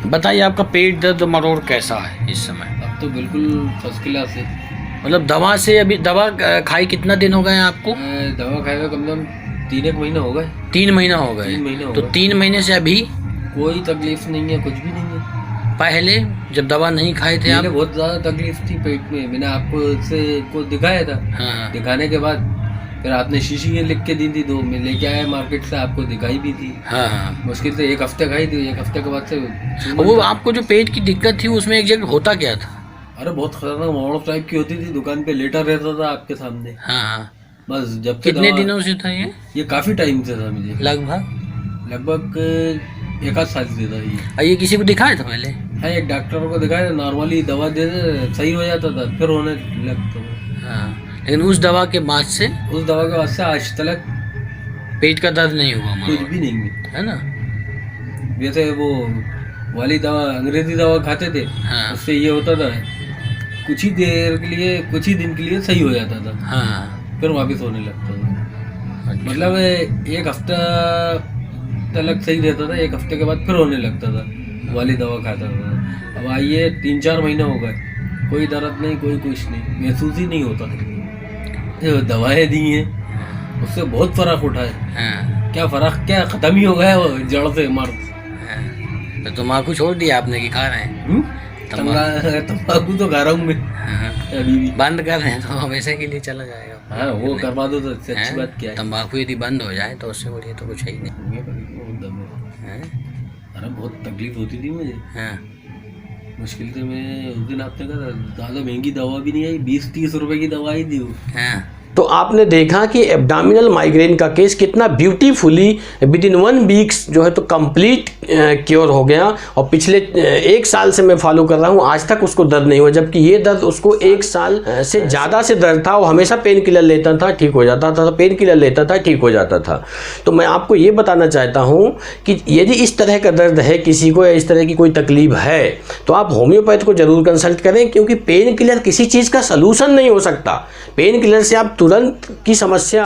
बताइए आपका पेट दर्द मरोड़ कैसा है इस समय? अब तो बिल्कुल फर्स्ट क्लास है। मतलब दवा से अभी दवा खाई कितना दिन हो गए आपको? दवा खाए हुए कम से कम 3 महीना हो गए। 3 महीना हो गए। 3 महीने हो तो गए। 3 महीने से अभी कोई तकलीफ नहीं है, कुछ भी नहीं है। पहले जब दवा नहीं खाए थे आप? पहले बहुत ज़्यादा तकलीफ थी पेट में। मैंने आपको से को दिखाया था। हाँ। दिखाने के बाद फिर आपने शीशी ये लिख के दी थी, 2 मैं लेके आया मार्केट से, आपको दिखाई भी थी। हाँ। मुश्किल से 1 हफ्ते खाई थी। 1 हफ्ते के बाद से वो आपको जो पेट की दिक्कत थी उसमें एग्जैक्ट होता क्या था? अरे बहुत खतरनाक मॉडल टाइप की होती थी। दुकान पे लेटा रहता था आपके सामने। हाँ। बस जब कितने दिनों से था ये काफ़ी टाइम से था मुझे। लगभग 1 आध साल से था ये। ये किसी को दिखाया था पहले? हाँ, एक डॉक्टर को दिखाया। नॉर्मली दवा दे दे सही हो जाता था, फिर होने लगता था। हाँ, लेकिन उस दवा के बाद से आज तक पेट का दर्द नहीं हुआ कुछ भी नहीं हुआ है ना? जैसे वो वाली दवा, अंग्रेजी दवा खाते थे। हाँ। उससे ये होता था कुछ ही दिन के लिए सही हो जाता था। हाँ। फिर वापस होने लगता था। अच्छा। मतलब 1 हफ्ता तक सही रहता था, 1 हफ्ते के बाद फिर होने लगता था। वाली दवा खाता था। अब आइए 3-4 महीने हो गए, कोई दर्द नहीं, कोई कुछ नहीं, महसूस ही नहीं होता। जो दवाएं दी हैं उससे बहुत फर्क उठा है। हाँ। क्या फर्क, क्या खत्म ही हो गया वो जड़ से मर्द। तो तम्बाकू छोड़ दिया आपने कि खा रहे हैं? तम्बाकू तो खा रहा हूँ मैं। हाँ। अभी भी बंद कर रहे हैं तो हमेशा के लिए चला जाएगा। हाँ, वो करवा दो तो अच्छी बात क्या है। तम्बाकू यदि बंद हो जाए तो उससे बढ़िया तो कुछ है ही नहीं। हाँ? अरे बहुत तकलीफ होती थी मुझे। हाँ। मुश्किल से मैं उस दिन आपने कहा ज़्यादा महंगी दवा भी नहीं आई, 20-30 रुपए की दवा ही दी। हाँ। तो आपने देखा कि एब्डोमिनल माइग्रेन का केस कितना ब्यूटीफुली विद इन 1 वीक्स जो है तो कंप्लीट क्योर हो गया। और पिछले 1 साल से मैं फॉलो कर रहा हूँ, आज तक उसको दर्द नहीं हुआ। जबकि ये दर्द उसको 1 साल से ज़्यादा से दर्द था। वो हमेशा पेन किलर लेता था, ठीक हो जाता था, पेन किलर लेता था, ठीक हो जाता था। तो मैं आपको ये बताना चाहता हूँ कि यदि इस तरह का दर्द है किसी को या इस तरह की कोई तकलीफ है तो आप होम्योपैथ को ज़रूर कंसल्ट करें, क्योंकि पेन किलर किसी चीज़ का सलूशन नहीं हो सकता। पेन किलर से आप तुरंत की समस्या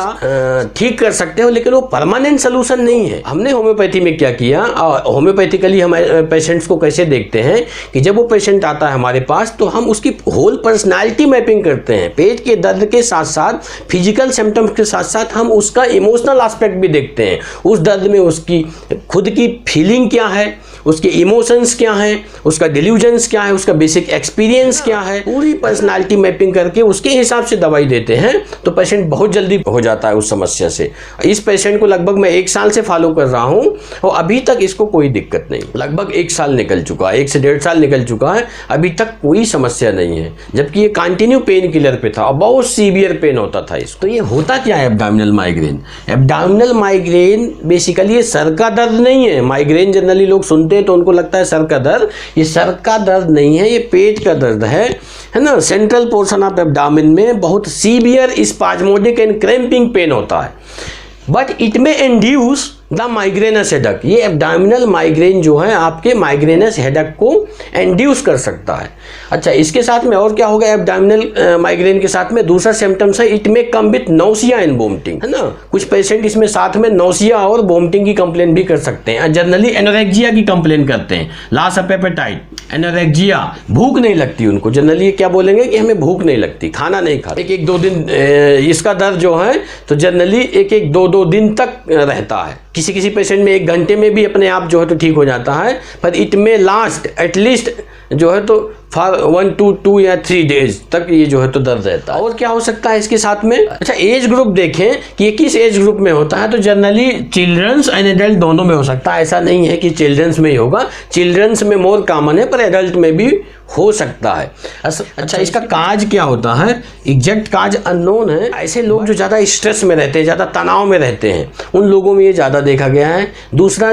ठीक कर सकते हो, लेकिन वो परमानेंट सलूशन नहीं है। हमने होम्योपैथी में क्या किया, होम्योपैथिकली हमारे पेशेंट्स को कैसे देखते हैं कि जब वो पेशेंट आता है हमारे पास तो हम उसकी होल पर्सनालिटी मैपिंग करते हैं। पेट के दर्द के साथ साथ फिजिकल सिम्टम्स के साथ साथ हम उसका इमोशनल एस्पेक्ट भी देखते हैं। उस दर्द में उसकी खुद की फीलिंग क्या है, उसके इमोशंस क्या हैं, उसका डिल्यूजन्स क्या है, उसका बेसिक एक्सपीरियंस क्या है, पूरी पर्सनालिटी मैपिंग करके उसके हिसाब से दवाई देते हैं तो पेशेंट बहुत जल्दी हो जाता है उस समस्या से। इस पेशेंट को लगभग मैं 1 साल से फॉलो कर रहा हूं और अभी तक इसको कोई दिक्कत नहीं। लगभग 1 साल निकल चुका है, 1 से 1.5 साल निकल चुका है, अभी तक कोई समस्या नहीं है। जबकि ये कंटिन्यू पेन किलर पे था और बहुत सीवियर पेन होता था इसको। तो ये होता क्या है abdominal migraine? Abdominal migraine basically ये सर का दर्द नहीं है। माइग्रेन जनरली लोग सुनते हैं तो उनको लगता है सर का दर्द। ये सर का दर्द नहीं है, ये पेट का दर्द है ना। सेंट्रल पोर्शन ऑफ एब्डोमेन में बहुत severe spasmodic and cramping pain होता है, but it may induce the migrainous headache. ये एब्डोमिनल माइग्रेन जो है आपके माइग्रेनस हेडक को इंड्यूस कर सकता है। अच्छा, इसके साथ में और क्या होगा? एब्डोमिनल माइग्रेन के साथ में दूसरा सिम्टम्स है इट में come with nausea and vomiting, है ना। कुछ पेशेंट इसमें साथ में नोसिया और वोमिटिंग की कंप्लेन भी कर सकते हैं। जनरली एनोरेक्जिया की कंप्लेन करते हैं, लॉस ऑफ एपेटाइट, एनोरेक्जिया, भूख नहीं लगती उनको। जनरली क्या बोलेंगे कि हमें भूख नहीं लगती, खाना नहीं खाता। 1-2 दिन इसका दर्द जो है तो जनरली 1-2 दिन तक रहता है। किसी पेशेंट में 1 घंटे में भी अपने आप जो है तो ठीक हो जाता है, पर इट में लास्ट एटलीस्ट जो है तो फॉर 1 to 2 या 3 डेज तक ये जो है तो दर्द रहता है। और क्या हो सकता है इसके साथ में? अच्छा, एज ग्रुप देखें कि ये किस एज ग्रुप में होता है तो जनरली चिल्ड्रंस एंड एडल्ट दोनों में हो सकता है। ऐसा नहीं है कि चिल्ड्रंस में ही होगा, चिल्ड्रंस में मोर कॉमन है पर एडल्ट में भी हो सकता है। अच्छा, इसका काज क्या होता है? एग्जैक्ट काज अननोन है। ऐसे लोग जो ज़्यादा स्ट्रेस में रहते हैं, ज़्यादा तनाव में रहते हैं, उन लोगों में ये ज़्यादा देखा गया है। दूसरा,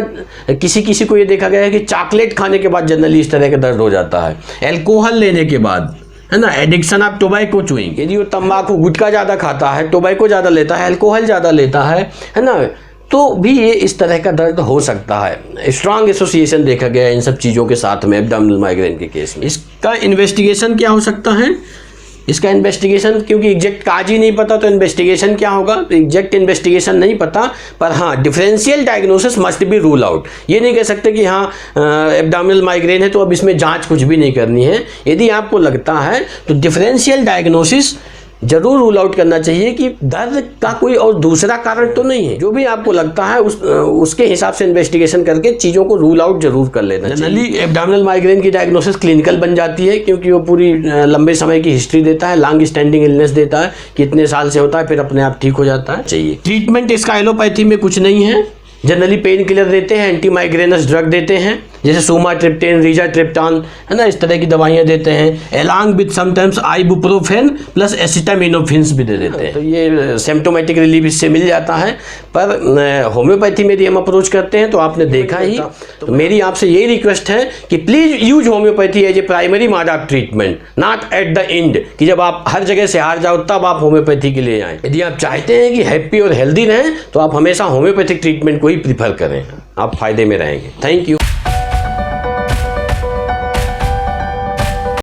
किसी को ये देखा गया है कि चॉकलेट खाने के बाद जनरली इस तरह का दर्द हो जाता है, अल्कोहल लेने के बाद, है ना, एडिक्शन ऑफ टोबैको चुइंग। यदि वो तंबाकू गुटखा ज़्यादा खाता है, टोबैको ज़्यादा लेता है, अल्कोहल ज़्यादा लेता है ना, तो भी ये इस तरह का दर्द हो सकता है। स्ट्रांग एसोसिएशन देखा गया है इन सब चीज़ों के साथ में एब्डोमिनल माइग्रेन के केस में। इसका इन्वेस्टिगेशन क्या हो सकता है? इसका इन्वेस्टिगेशन, क्योंकि एग्जैक्ट काज ही नहीं पता तो इन्वेस्टिगेशन क्या होगा, तो एग्जैक्ट इन्वेस्टिगेशन नहीं पता, पर हाँ differential diagnosis must be rule out. ये नहीं कह सकते कि हाँ एब्डोमिनल माइग्रेन है तो अब इसमें जांच कुछ भी नहीं करनी है। यदि आपको लगता है तो डिफरेंशियल डायग्नोसिस जरूर रूल आउट करना चाहिए कि दर्द का कोई और दूसरा कारण तो नहीं है। जो भी आपको लगता है उसके हिसाब से इन्वेस्टिगेशन करके चीज़ों को रूल आउट जरूर कर लेना चाहिए। जनरली एब्डोमिनल माइग्रेन की डायग्नोसिस क्लिनिकल बन जाती है, क्योंकि वो पूरी लंबे समय की हिस्ट्री देता है, लॉन्ग स्टैंडिंग इलनेस देता है, कितने साल से होता है, फिर अपने आप ठीक हो जाता है। चाहिए ट्रीटमेंट इसका एलोपैथी में कुछ नहीं है। जनरली पेन किलर देते हैं, एंटी माइग्रेनस ड्रग देते हैं, जैसे सोमाट्रिप्टेन, रिजाट्रिप्टान, है ना, इस तरह की दवाइयाँ देते हैं। Along with sometimes ibuprofen plus acetaminophens भी दे देते हैं, तो ये सिम्टोमेटिक रिलीफ इससे मिल जाता है। पर होम्योपैथी में यदि हम अप्रोच करते हैं तो आपने देखा ही, तो मेरी आपसे यही रिक्वेस्ट है कि please use homeopathy as a primary mode of treatment, not at the end, कि जब आप हर जगह से हार जाओ तब आप होम्योपैथी के लिए आएँ। यदि आप चाहते हैं कि हैप्पी और हेल्दी रहें तो आप हमेशा होम्योपैथिक ट्रीटमेंट को ही प्रीफर करें, आप फायदे में रहेंगे। Thank you.